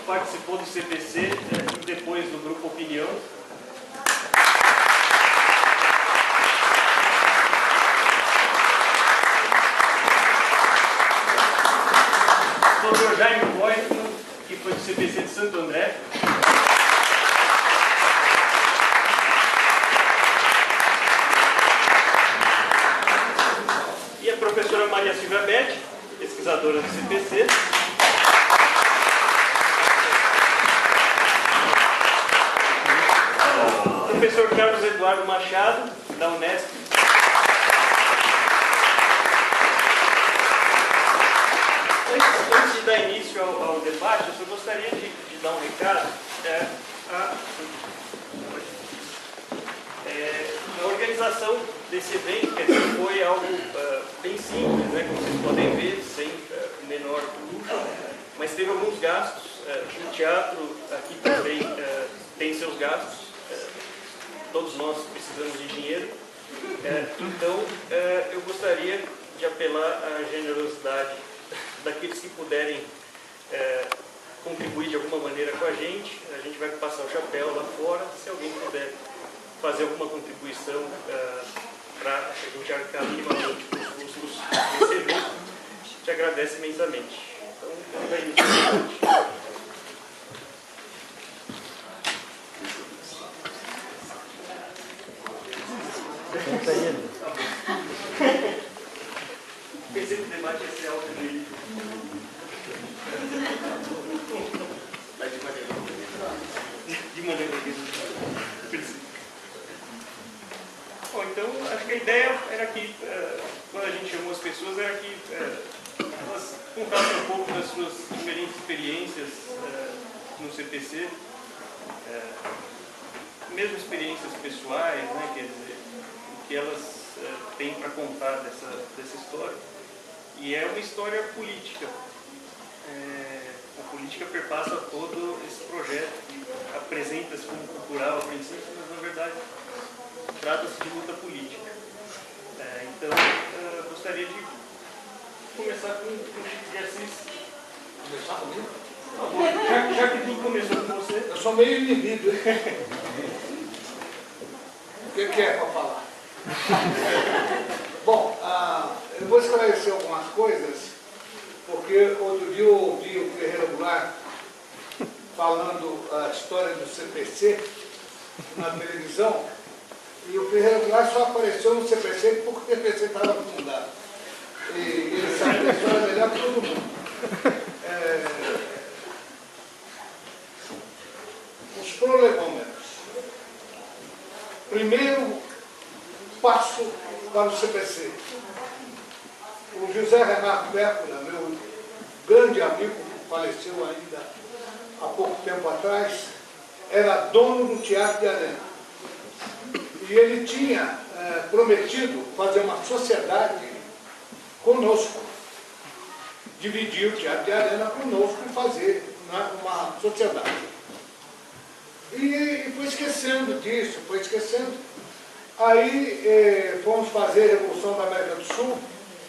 participou do CPC e depois do Grupo Opinião. Dr. Jaime Boyton, que foi do CPC de Santo André. E a professora Maria Silvia Betti, pesquisadora do CPC. O professor Carlos Eduardo Machado, da Unesp. Antes de dar início ao debate, eu só gostaria de dar um recado. A organização desse evento, quer dizer, foi algo bem simples, né, como vocês podem ver, sem menor luxo, mas teve alguns gastos. O teatro aqui também tem seus gastos, todos nós precisamos de dinheiro, então eu gostaria de apelar à generosidade daqueles que puderem contribuir de alguma maneira com a gente vai passar o chapéu lá fora, se alguém puder fazer alguma contribuição para a gente arcar minimamente com os custos desse evento, te agradece imensamente. Então, vamos dar início ao debate. Pensei que o debate ia ser alto nele. De maneira Bom, então, acho que a ideia era que, quando a gente chamou as pessoas, era que elas contassem um pouco das suas diferentes experiências no CPC, mesmo experiências pessoais, né, quer dizer, o que elas têm para contar dessa história. E é uma história política. A política perpassa todo esse projeto, que apresenta-se como cultural a princípio, mas na verdade trata-se de luta política. Então, gostaria de começar com o Chico de Assis. Começar comigo? Já que tudo começou com você. Eu sou meio inibido. O que é para falar? Bom, eu vou esclarecer algumas coisas, porque outro dia eu ouvi o Ferreira Goulart falando a história do CPC na televisão, e o Ferreira Goulart só apareceu no CPC porque o CPC estava fundado. E ele sabe a história melhor que todo mundo. Os prolegômenos. Primeiro passo para o CPC. O José Renato Pécula, meu grande amigo, que faleceu ainda há pouco tempo atrás, era dono do Teatro de Arena. E ele tinha prometido fazer uma sociedade conosco, dividir o Teatro de Arena conosco e fazer uma sociedade. E foi esquecendo disso, foi esquecendo. Aí fomos fazer a Revolução da América do Sul,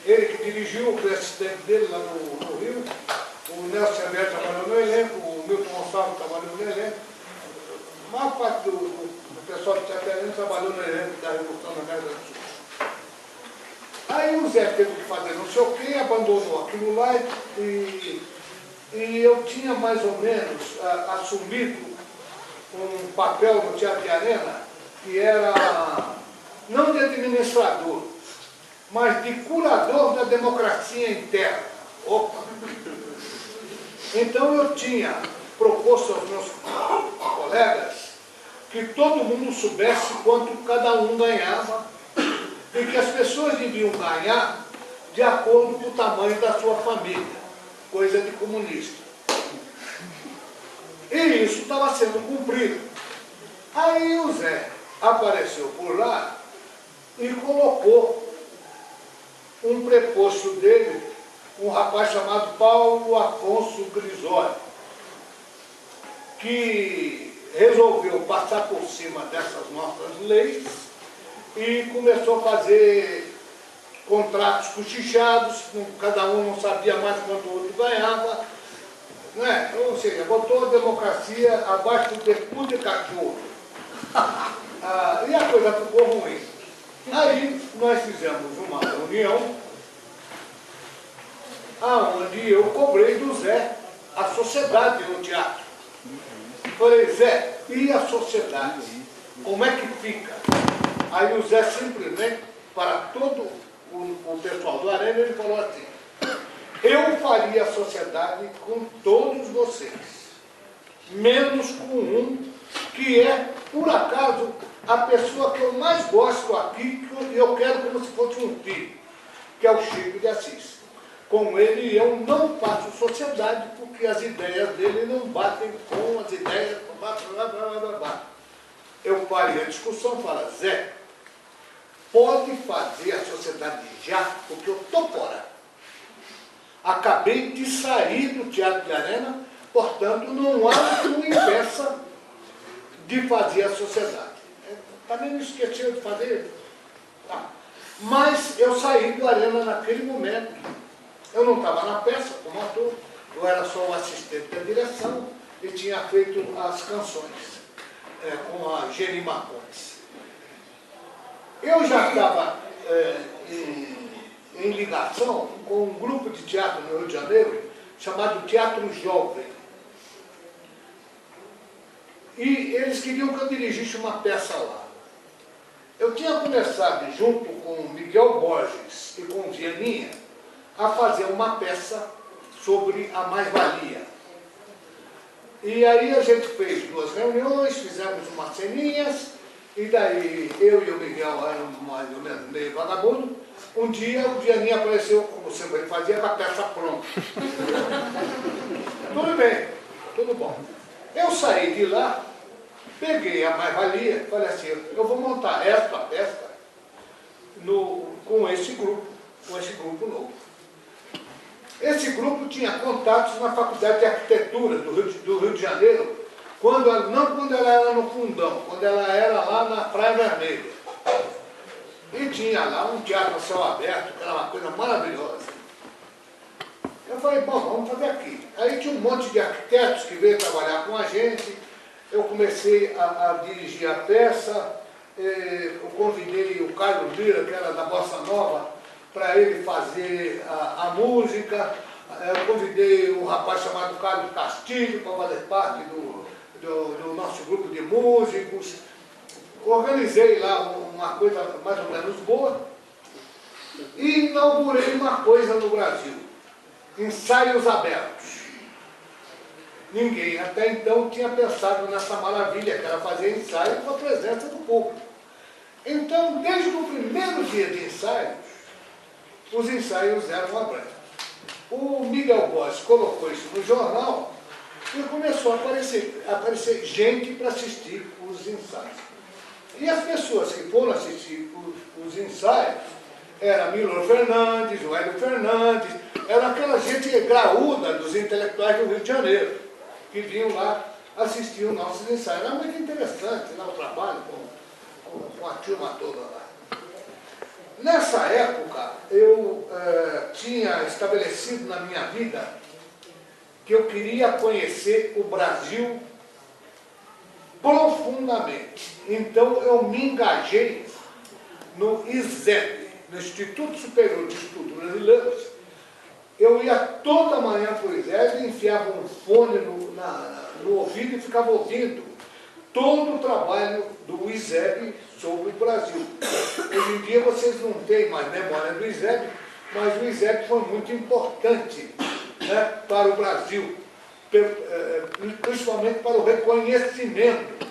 ele que dirigiu, o assistente dele lá no Rio, o Nelson Severo trabalhou no elenco, o Milton Gonçalves trabalhou no elenco, a maior parte do pessoal do Teatro de Arena trabalhou no elenco da Revolução da América do Sul. Aí o Zé teve que fazer não sei o quê, abandonou aquilo lá e eu tinha mais ou menos assumido um papel no Teatro de Arena que era não de administrador, mas de curador da democracia interna. Opa! Então eu tinha proposto aos meus colegas que todo mundo soubesse quanto cada um ganhava e que as pessoas deviam ganhar de acordo com o tamanho da sua família, coisa de comunista. E isso estava sendo cumprido. Aí o Zé apareceu por lá e colocou um preposto dele, um rapaz chamado Paulo Afonso Grisoli, que resolveu passar por cima dessas nossas leis e começou a fazer contratos cochichados, cada um não sabia mais quanto o outro ganhava, Não é? Ou seja, botou a democracia abaixo do cu de cachorro. E a coisa ficou ruim. Aí nós fizemos uma reunião onde eu cobrei do Zé a sociedade no teatro. Falei, Zé, e a sociedade? Como é que fica? Aí o Zé simplesmente, para todo o pessoal do Arena, ele falou assim, eu faria a sociedade com todos vocês, menos com um, que é, por acaso, a pessoa que eu mais gosto aqui, e eu quero como se fosse um filho, que é o Chico de Assis. Com ele eu não faço sociedade, porque as ideias dele não batem com as ideias... Eu parei a discussão e falei, Zé, pode fazer a sociedade já, porque eu estou fora. Acabei de sair do Teatro de Arena, portanto, não há que me impeça de fazer a sociedade. Também não esqueceu de fazer. Tá. Mas eu saí do Arena naquele momento. Eu não estava na peça como ator, eu era só o assistente da direção e tinha feito as canções com a Geni Marcondes. Eu já estava em ligação com um grupo de teatro no Rio de Janeiro, chamado Teatro Jovem. E eles queriam que eu dirigisse uma peça lá. Eu tinha começado, junto com Miguel Borges e com Vianinha, a fazer uma peça sobre a mais-valia. E aí a gente fez 2 reuniões, fizemos umas ceninhas, e daí eu e o Miguel éramos mais ou menos meio vagabundo. Um dia o Vianinha apareceu, como sempre ele fazia, com a peça pronta. Tudo bem, tudo bom. Eu saí de lá, peguei a mais-valia, falei assim, eu vou montar esta peça com esse grupo novo. Esse grupo tinha contatos na Faculdade de Arquitetura do Rio de Janeiro, não quando ela era no Fundão, quando ela era lá na Praia Vermelha. E tinha lá um teatro a céu aberto, que era uma coisa maravilhosa. Eu falei, bom, vamos fazer aqui. Aí tinha um monte de arquitetos que veio trabalhar com a gente, eu comecei a dirigir a peça, eu convidei o Carlos Lira, que era da Bossa Nova, para ele fazer a música. Eu convidei um rapaz chamado Carlos Castilho para fazer parte do nosso grupo de músicos. Organizei lá uma coisa mais ou menos boa e inaugurei uma coisa no Brasil, ensaios abertos. Ninguém até então tinha pensado nessa maravilha que era fazer ensaio com a presença do público. Então, desde o primeiro dia de ensaios, os ensaios eram abertos. O Miguel Borges colocou isso no jornal e começou a aparecer gente para assistir os ensaios. E as pessoas que foram assistir os ensaios eram Milor Fernandes, o Hélio Fernandes, era aquela gente graúda dos intelectuais do Rio de Janeiro, que vinham lá assistir os nossos ensaios. Era muito interessante, né, o trabalho com a turma toda lá. Nessa época, eu tinha estabelecido na minha vida que eu queria conhecer o Brasil profundamente. Então, eu me engajei no ISEB, no Instituto Superior de Estudos Brasileiros. Eu ia toda manhã para o ISEB, enfiava um fone no ouvido e ficava ouvindo todo o trabalho do ISEB sobre o Brasil. Hoje em dia vocês não têm mais memória do ISEB, mas o ISEB foi muito importante, né, para o Brasil, principalmente para o reconhecimento.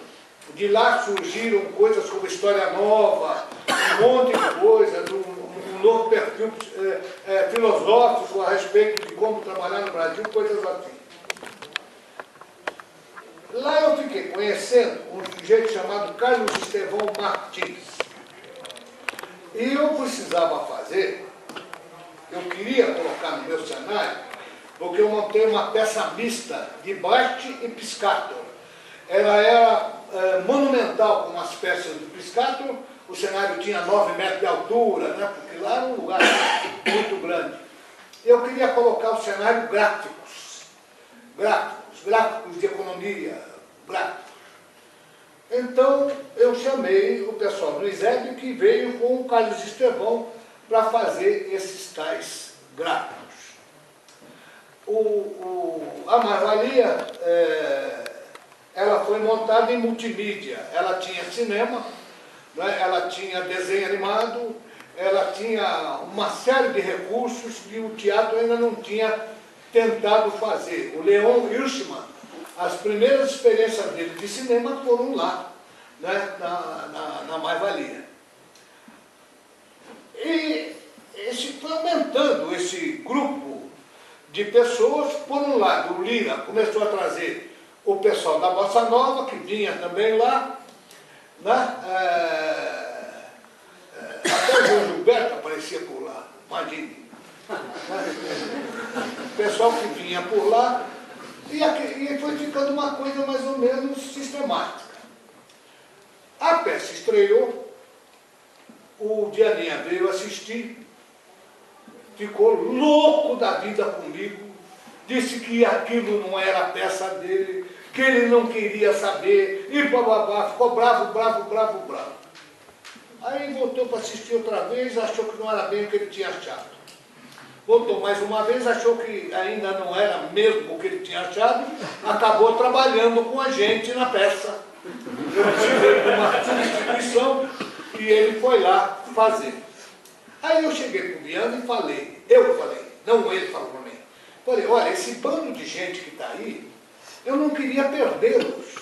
De lá surgiram coisas como História Nova, um monte de coisas, um novo perfil filosófico a respeito de como trabalhar no Brasil, coisas assim. Lá eu fiquei conhecendo um sujeito chamado Carlos Estevão Martins. E eu precisava fazer, eu queria colocar no meu cenário, porque eu montei uma peça mista de Brecht e Piscator. Ela era monumental com as peças do Piscator, o cenário tinha 9 metros de altura, né, porque lá era um lugar muito grande. Eu queria colocar o cenário gráficos gráficos de economia, gráficos. Então, eu chamei o pessoal do ISEB, que veio com o Carlos Estevão para fazer esses tais gráficos. A mais-valia, ela foi montada em multimídia. Ela tinha cinema, né? Ela tinha desenho animado, ela tinha uma série de recursos que o teatro ainda não tinha tentado fazer. O Leon Hirschman, as primeiras experiências dele de cinema foram lá, né? na mais-valia. E foi aumentando esse grupo de pessoas. Por um lado, o Lira começou a trazer o pessoal da Bossa Nova, que vinha também lá, né? Até o João Gilberto aparecia por lá, imagine. O pessoal que vinha por lá, e foi ficando uma coisa mais ou menos sistemática. A peça estreou, o Dianinha veio assistir, ficou louco da vida comigo, disse que aquilo não era a peça dele, que ele não queria saber, e bababá, ficou bravo. Aí voltou para assistir outra vez, achou que não era bem o que ele tinha achado. Voltou mais uma vez, achou que ainda não era mesmo o que ele tinha achado, acabou trabalhando com a gente na peça. Eu tive uma substituição e ele foi lá fazer. Aí eu cheguei para o Viana e falei, não ele falou para mim, falei, olha, esse bando de gente que está aí, eu não queria perdê-los.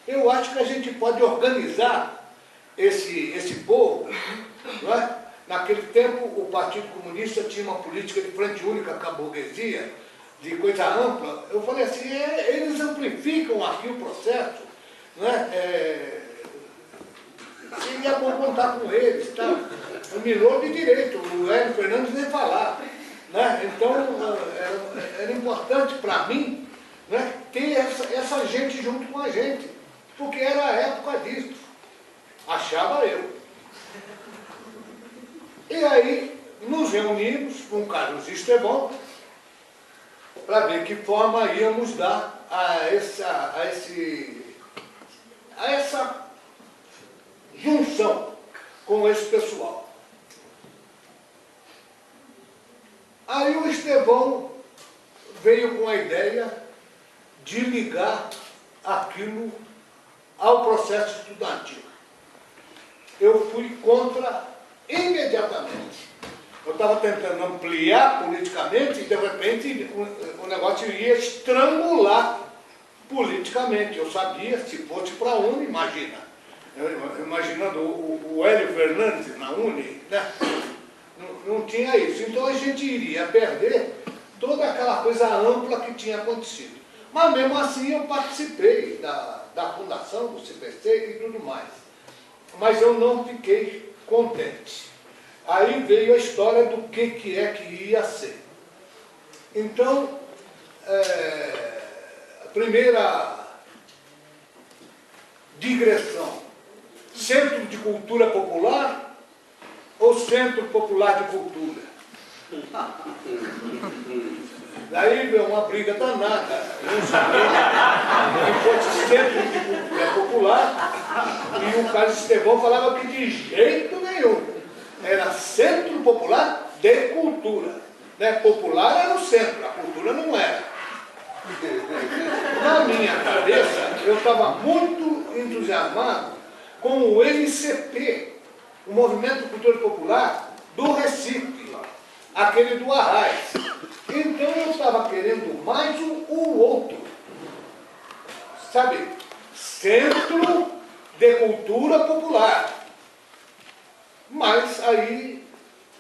Eu acho que a gente pode organizar esse povo, não é? Naquele tempo, o Partido Comunista tinha uma política de frente única com a burguesia, de coisa ampla. Eu falei assim, eles amplificam aqui o processo, né? Seria bom contar com eles, tá? O Milor de direito, o Hélio Fernandes nem falar, né? Então, era importante para mim, né, ter essa gente junto com a gente, porque era a época disso, achava eu. E aí, nos reunimos com o Carlos Estevão para ver que forma íamos dar a essa junção com esse pessoal. Aí o Estevão veio com a ideia de ligar aquilo ao processo estudantil. Eu fui contra imediatamente. Eu estava tentando ampliar politicamente e, de repente, o negócio ia estrangular politicamente. Eu sabia, se fosse para a UNE, imagina. Imaginando o Hélio Fernandes na UNE, né? Não tinha isso. Então a gente iria perder toda aquela coisa ampla que tinha acontecido. Mas mesmo assim eu participei da fundação do CPC e tudo mais. Mas eu não fiquei contente. Aí veio a história do que é que ia ser. Então, a primeira digressão, Centro de Cultura Popular ou Centro Popular de Cultura? Daí veio uma briga danada. Eu sabia que fosse Centro de Cultura Popular e o Carlos Estevão falava que de jeito nenhum. Era Centro Popular de Cultura. Né? Popular era o centro, a cultura não era. Na minha cabeça, eu estava muito entusiasmado com o MCP, o Movimento de Cultura Popular do Recife, aquele do Arraiz. Então eu estava querendo mais o outro. Sabe? Centro de Cultura Popular. Mas aí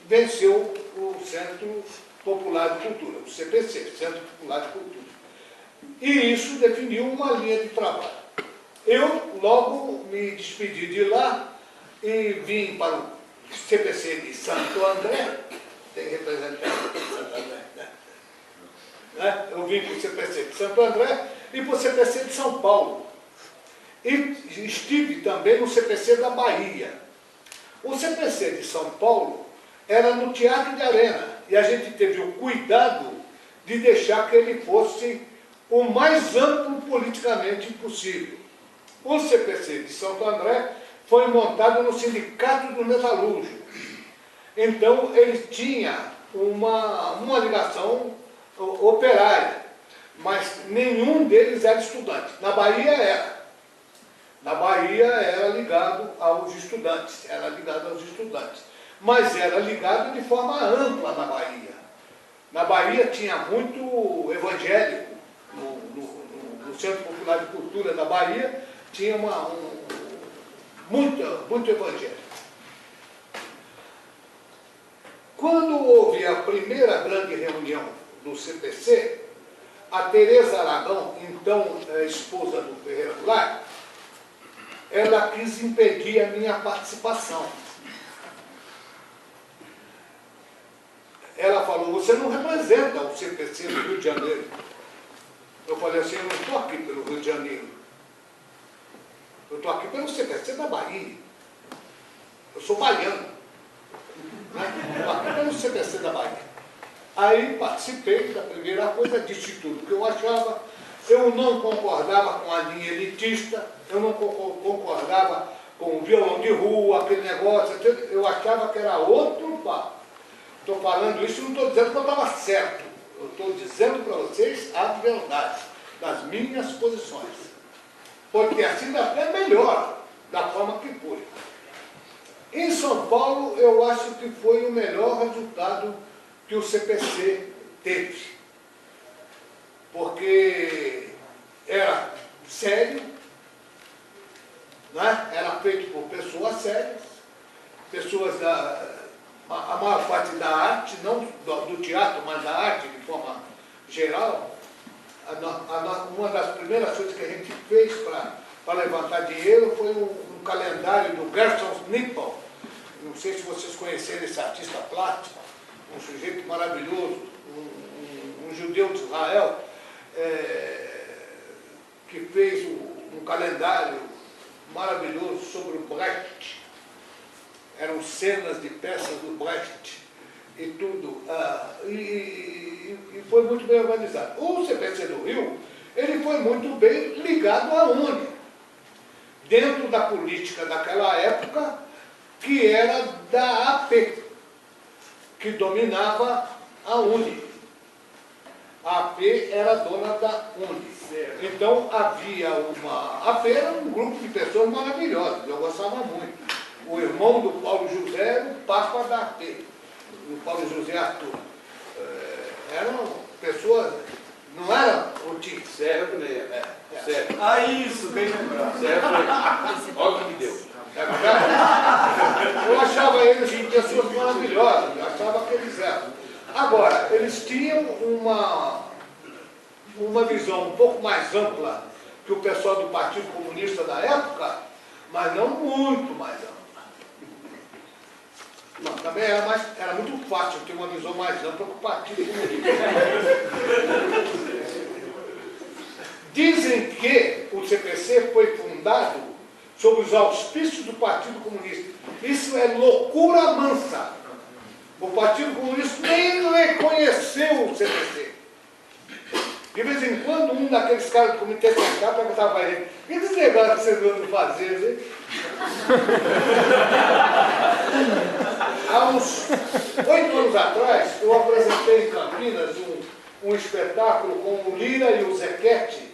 venceu o Centro Popular de Cultura, o CPC, Centro Popular de Cultura. E isso definiu uma linha de trabalho. Eu logo me despedi de lá e vim para o CPC de Santo André. Tem representante de Santo André, né? Eu vim para o CPC de Santo André e para o CPC de São Paulo. E estive também no CPC da Bahia. O CPC de São Paulo era no Teatro de Arena, e a gente teve o cuidado de deixar que ele fosse o mais amplo politicamente possível. O CPC de Santo André foi montado no Sindicato dos Metalúrgicos. Então, ele tinha uma ligação operária, mas nenhum deles era estudante. Na Bahia era. Na Bahia era ligado aos estudantes, mas era ligado de forma ampla na Bahia. Na Bahia tinha muito evangélico, no Centro Popular de Cultura da Bahia tinha muito evangélico. Quando houve a primeira grande reunião do CPC, a Tereza Aragão, então esposa do Ferreira Goulart, ela quis impedir a minha participação. Ela falou, você não representa o CPC do Rio de Janeiro. Eu falei assim, eu não estou aqui pelo Rio de Janeiro. Eu estou aqui pelo CPC da Bahia. Eu sou baiano. Estou aqui pelo CPC da Bahia. Aí participei da primeira coisa, disse tudo que eu achava. Eu não concordava com a linha elitista, eu não concordava com o violão de rua, aquele negócio, eu achava que era outro papo. Estou falando isso, não estou dizendo que eu estava certo. Eu estou dizendo para vocês a verdade das minhas posições. Porque assim até melhor, da forma que foi. Em São Paulo, eu acho que foi o melhor resultado que o CPC teve. Porque era sério, né? Era feito por pessoas sérias, pessoas a maior parte da arte, não do teatro, mas da arte de forma geral. Uma das primeiras coisas que a gente fez para levantar dinheiro foi um calendário do Gerson Nippon. Não sei se vocês conheceram esse artista plástico, um sujeito maravilhoso, um judeu de Israel, que fez um calendário maravilhoso sobre o Brecht. Eram cenas de peças do Brecht e tudo. E foi muito bem organizado. O CPC do Rio, ele foi muito bem ligado à UNE, dentro da política daquela época, que era da AP, que dominava a UNE. A AP era dona da UNE. Então havia a AP era um grupo de pessoas maravilhosas, eu gostava muito. O irmão do Paulo José era o Papa da AP, o Paulo José Arthur. Eram pessoas, não eram o Tim. Certo, Leia. Certo. Ah, isso, bem lembrado. Certo, olha o que deu. Eu achava eles pessoas maravilhosas, eu achava que eles eram. Agora, eles tinham uma visão um pouco mais ampla que o pessoal do Partido Comunista da época, mas não muito mais ampla. Não, também era muito fácil ter uma visão mais ampla que o Partido Comunista. Dizem que o CPC foi fundado sob os auspícios do Partido Comunista. Isso é loucura mansa. O Partido Comunista nem reconheceu o CPC. De vez em quando, um daqueles caras do Comitê Central perguntava para ele, e esse negócio que vocês vão fazer, hein? Há uns 8 anos atrás, eu apresentei em Campinas um espetáculo com o Lira e o Zequete,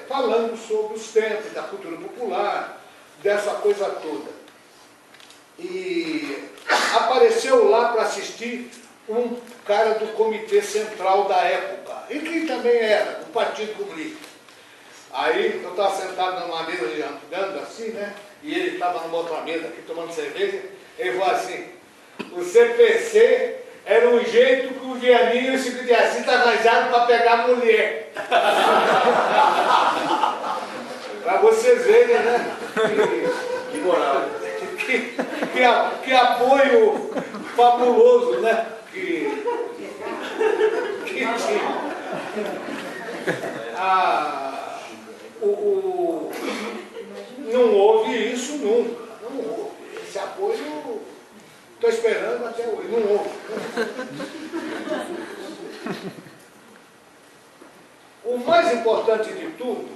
falando sobre os tempos da cultura popular, dessa coisa toda. E apareceu lá para assistir um cara do Comitê Central da época, e que também era do Partido Comunista. Aí eu estava sentado numa mesa jantando assim, né? E ele estava numa outra mesa aqui tomando cerveja. Ele falou assim, o CPC era um jeito que o Vianinho e o Chico de Assis arranjaram para pegar mulher. Para vocês verem, né? Que moral. Que apoio fabuloso, né? Que tinha. Não houve isso nunca. Não houve. Esse apoio, estou esperando até hoje. Não houve. O mais importante de tudo,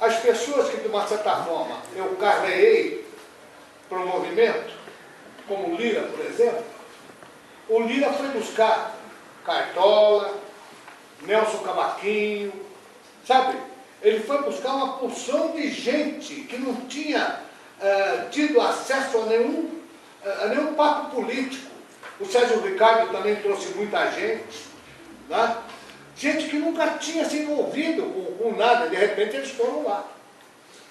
as pessoas que, de uma certa forma, eu carreguei para o movimento, como o Lira, por exemplo, o Lira foi buscar Cartola, Nelson Cavaquinho, sabe? Ele foi buscar uma porção de gente que não tinha tido acesso a nenhum papo político. O Sérgio Ricardo também trouxe muita gente, né? Gente que nunca tinha se envolvido com nada, de repente eles foram lá.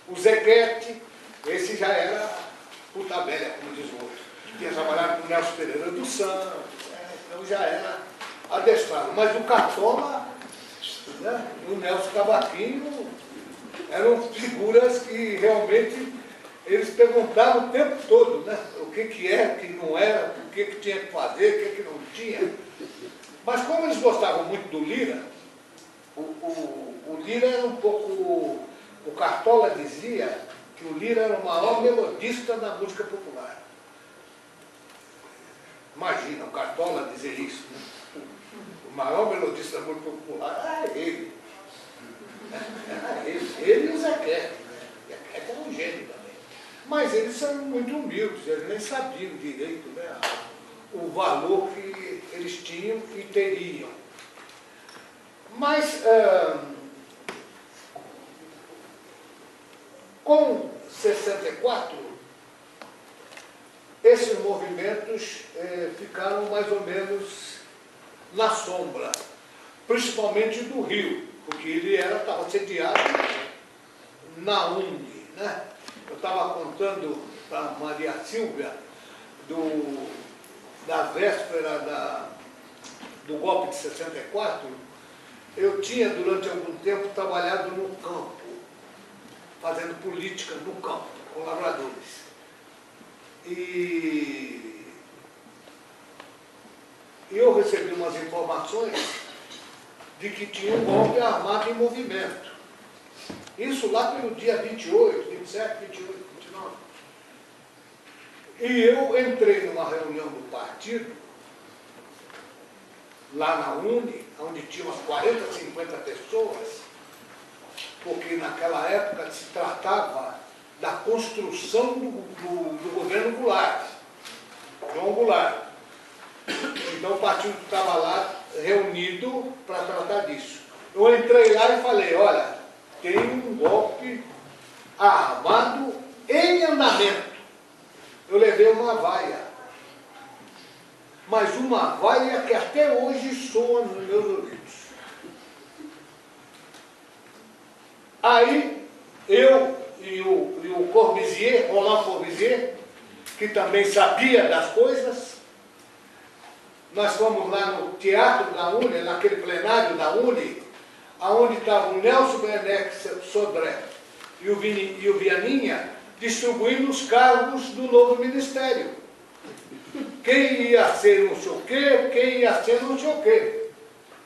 O Zequete, esse já era puta velha, como diz o outro. Tinha trabalhado com o Nelson Pereira dos Santos, então já era adestrado. Mas o Cartola, né, e o Nelson Cavaquinho eram figuras que realmente eles perguntavam o tempo todo, né? O que é, o que não era, o que tinha que fazer, o que não tinha. Mas como eles gostavam muito do Lira, o Lira era um pouco... O Cartola dizia que o Lira era o maior melodista da música popular. Imagina, o Cartola dizer isso, né? O maior melodista da música popular era ele. Era ele e o Zequete. O Zequete era um gênio também. Mas eles são muito humildes, eles nem sabiam direito, né, o valor que eles tinham e teriam. Mas, com 64, esses movimentos ficaram mais ou menos na sombra, principalmente do Rio, porque ele estava sediado na UNE, né? Eu estava contando para Maria Silvia da véspera do golpe de 64, eu tinha durante algum tempo trabalhado no campo, fazendo política no campo, com lavradores. E eu recebi umas informações de que tinha um golpe armado em movimento. Isso lá pelo dia 28, 27, 28, 29. E eu entrei numa reunião do partido, lá na UNE, onde tinha umas 40, 50 pessoas, porque naquela época se tratava da construção do governo Goulart, João Goulart. Então o partido estava lá reunido para tratar disso. Eu entrei lá e falei, olha, tem um golpe armado em andamento. Eu levei uma vaia, mas uma vaia que até hoje soa nos meus ouvidos. Aí, eu e o Corbusier, Roland Corbusier, que também sabia das coisas, nós fomos lá no teatro da UNE, naquele plenário da UNE, onde estavam o Nelson Werneck Sodré e o Vianinha distribuindo os cargos do novo ministério. Quem ia ser não sei o quê, quem ia ser não sei o quê.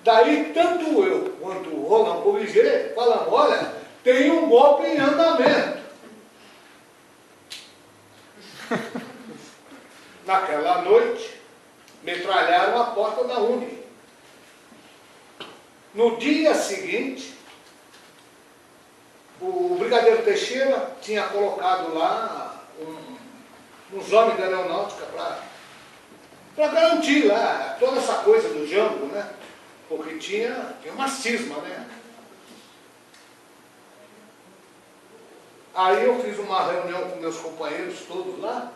Daí, tanto eu quanto o Roland Corbusier falamos, olha, tem um golpe em andamento. Naquela noite, metralharam a porta da UNE. No dia seguinte, o brigadeiro Teixeira tinha colocado lá uns homens da aeronáutica para garantir lá toda essa coisa do Jango, né? Porque tinha uma cisma, né? Aí eu fiz uma reunião com meus companheiros todos lá,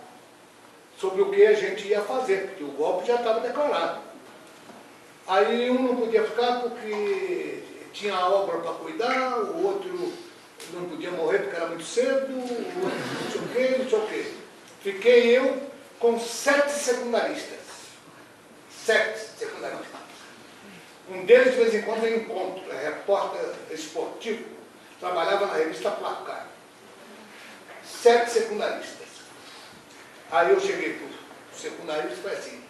sobre o que a gente ia fazer, porque o golpe já estava declarado. Aí um não podia ficar porque tinha obra para cuidar, o outro não podia morrer porque era muito cedo, o outro não sei o quê, não sei o quê. Fiquei eu com 7 secundaristas. 7 secundaristas. Um deles, de vez em quando, eu encontro, é repórter esportivo, trabalhava na revista Placar. 7 secundaristas. Aí eu cheguei para o secundarista e falei assim,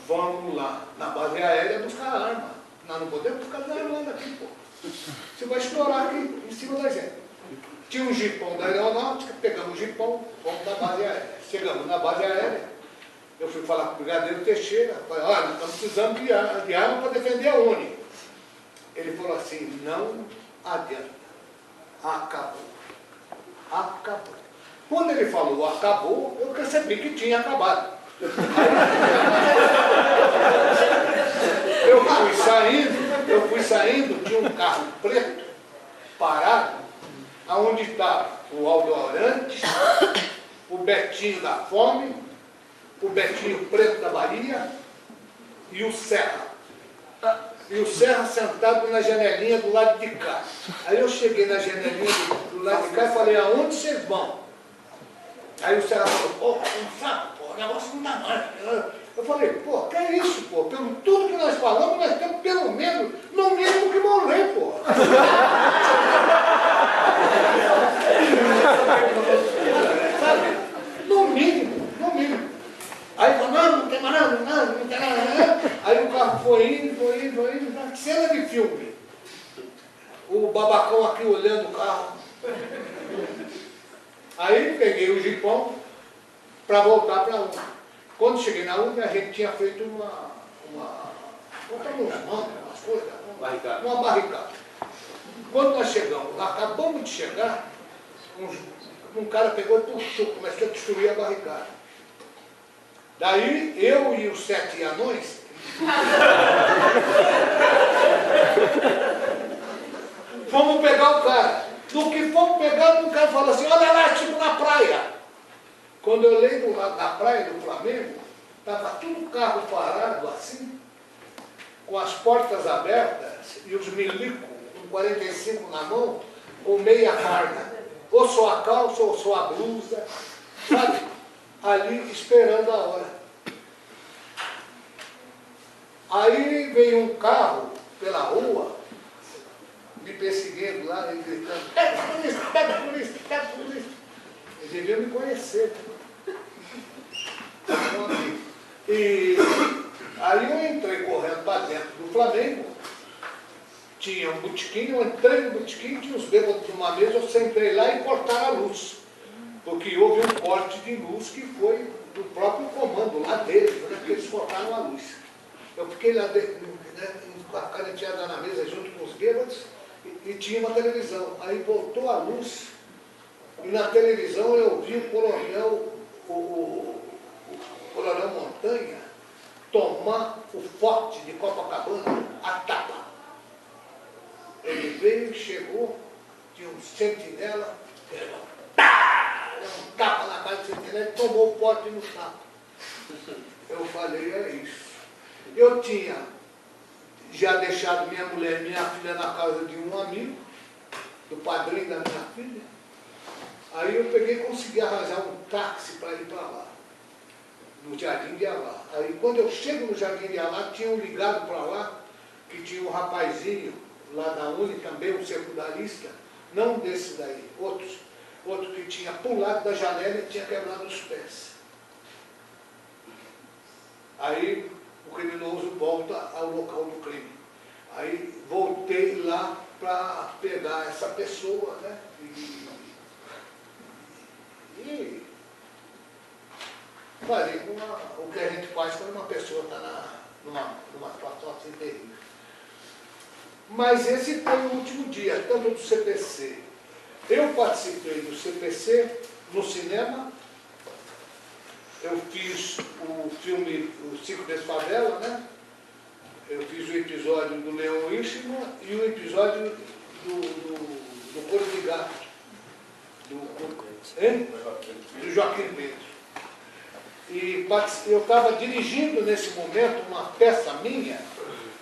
vamos lá na base aérea buscar arma. Nós não podemos ficar armando aqui, pô. Você vai explorar aqui em cima da gente. Tinha um jipão da aeronáutica, pegamos o jipão, fomos na base aérea. Chegamos na base aérea, Eu fui falar com o brigadeiro Teixeira, falei, olha, nós estamos precisando de arma para defender a Uni. Ele falou assim, não adianta, acabou. Acabou. Quando ele falou acabou, eu percebi que tinha acabado. Eu fui saindo, tinha um carro preto parado, aonde estava o Aldo Orantes, o Betinho da Fome, o Betinho Preto da Bahia e o Serra. E o Serra sentado na janelinha do lado de cá. Aí eu cheguei na janelinha do lado de cá e falei, aonde vocês vão? Aí o Serra falou, pô, não sabe, pô, o negócio não dá mais. Eu falei, pô, que é isso, pô? Pelo tudo que nós falamos, nós temos pelo menos, no mínimo que morrer, pô. Sabe? No mínimo, no mínimo. Aí falou, não tem mais nada, não tem nada. Aí o carro foi indo, cena de filme. O babacão aqui olhando o carro. Aí peguei o jipão para voltar para a UNE. Quando cheguei na UNE, a gente tinha feito umas coisas, uma barricada. Quando nós chegamos, acabamos de chegar, um cara pegou e puxou, começou a destruir a barricada. Daí, eu e os 7 anões, fomos pegar o cara. Do que fomos pegar, o cara falou assim, olha lá, tipo na praia. Quando eu olhei do lado da praia do Flamengo, estava tudo carro parado assim, com as portas abertas e os milicos com 45 na mão, ou meia farda. Ou só a calça, ou só a blusa, sabe? Ali esperando a hora. Aí veio um carro pela rua, me perseguindo lá e gritando, pega a polícia, pega a polícia, pega a polícia. Eles deviam me conhecer. E aí eu entrei correndo para dentro do Flamengo, tinha um botequim, eu entrei no botequim, tinha os bêbados numa mesa, eu sentei lá e cortaram a luz. Porque houve um corte de luz que foi do próprio comando lá deles, né, porque eles cortaram a luz. Eu fiquei lá com a caneteada na mesa junto com os bêbados e tinha uma televisão. Aí voltou a luz e na televisão eu vi o coronel, o coronel Montanha tomar o forte de Copacabana a tapa. Ele veio, chegou, tinha um sentinela, deu um tapa na cara do sentinela e tomou o forte no tapa. Eu falei, é isso. Eu tinha já deixado minha mulher e minha filha na casa de um amigo, do padrinho da minha filha. Aí eu peguei e consegui arranjar um táxi para ir para lá, no Jardim de Alá. Aí quando eu chego no Jardim de Alá, tinham ligado para lá, que tinha um rapazinho lá da Uni, também um secundarista, não desse daí, outro que tinha pulado da janela e tinha quebrado os pés. Aí o criminoso volta ao local do crime. Aí voltei lá para pegar essa pessoa, né? E falei o que a gente faz quando uma pessoa está numa situação assim terrível. Mas esse foi o último dia, tanto do CPC. Eu participei do CPC no cinema. Eu fiz o filme O Circo das Favelas, né? Eu fiz o episódio do Leão Ishima e o episódio do Corpo de Gato, do Joaquim Pedro. E eu estava dirigindo nesse momento uma peça minha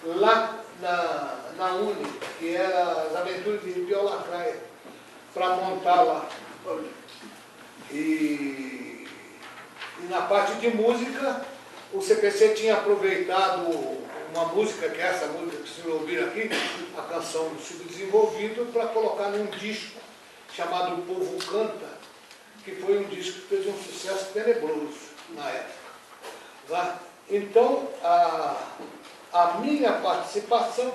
lá na Uni, que era As Aventuras de Piau Lacraia, para montar lá. E na parte de música, o CPC tinha aproveitado uma música, que é essa música que vocês ouviram aqui, a canção do Subdesenvolvido, para colocar num disco chamado O Povo Canta, que foi um disco que fez um sucesso tenebroso na época. Tá? Então, a minha participação